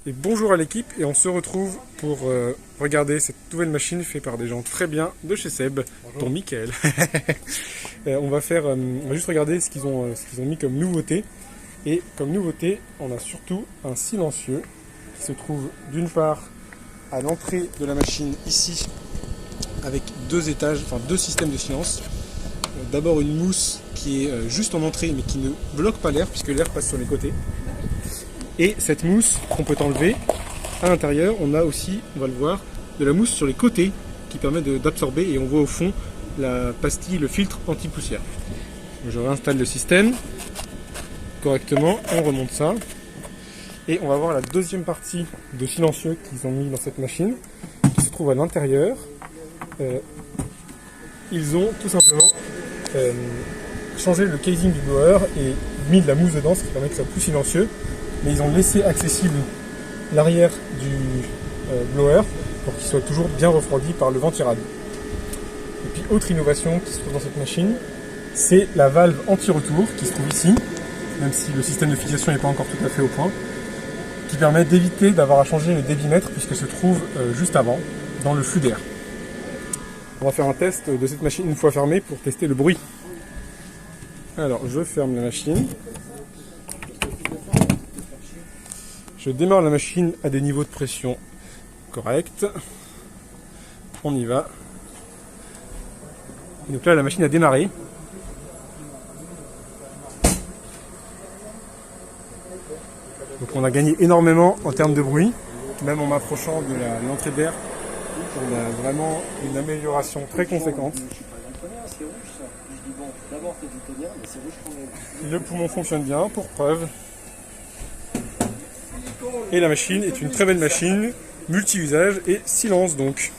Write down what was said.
Et bonjour à l'équipe, et on se retrouve pour regarder cette nouvelle machine faite par des gens très bien de chez Seb, dont Mickaël. On va juste regarder ce qu'ils ont mis comme nouveauté. Et comme nouveauté, on a surtout un silencieux qui se trouve d'une part à l'entrée de la machine ici, avec deux étages, enfin deux systèmes de silence. D'abord une mousse qui est juste en entrée mais qui ne bloque pas l'air puisque l'air passe sur les côtés. Et cette mousse qu'on peut enlever, à l'intérieur on a aussi, on va le voir, de la mousse sur les côtés qui permet d'absorber, et on voit au fond la pastille, le filtre anti-poussière. Je réinstalle le système correctement, on remonte ça et on va voir la deuxième partie de silencieux qu'ils ont mis dans cette machine qui se trouve à l'intérieur. Ils ont tout simplement changé le casing du blower et mis de la mousse dedans, ce qui permet que ça soit plus silencieux, mais ils ont laissé accessible l'arrière du blower pour qu'il soit toujours bien refroidi par le vent tirade. Et puis autre innovation qui se trouve dans cette machine, c'est la valve anti-retour qui se trouve ici, même si le système de fixation n'est pas encore tout à fait au point, qui permet d'éviter d'avoir à changer le débitmètre puisqu'elle se trouve juste avant, dans le flux d'air. On va faire un test de cette machine une fois fermée pour tester le bruit. Alors je ferme la machine. Je démarre la machine à des niveaux de pression corrects. On y va. Donc là la machine a démarré. Donc on a gagné énormément en termes de bruit, même en m'approchant de l'entrée d'air. On a vraiment une amélioration très conséquente. Le poumon fonctionne bien, pour preuve. Et la machine est une très belle machine, multi-usage et silence donc.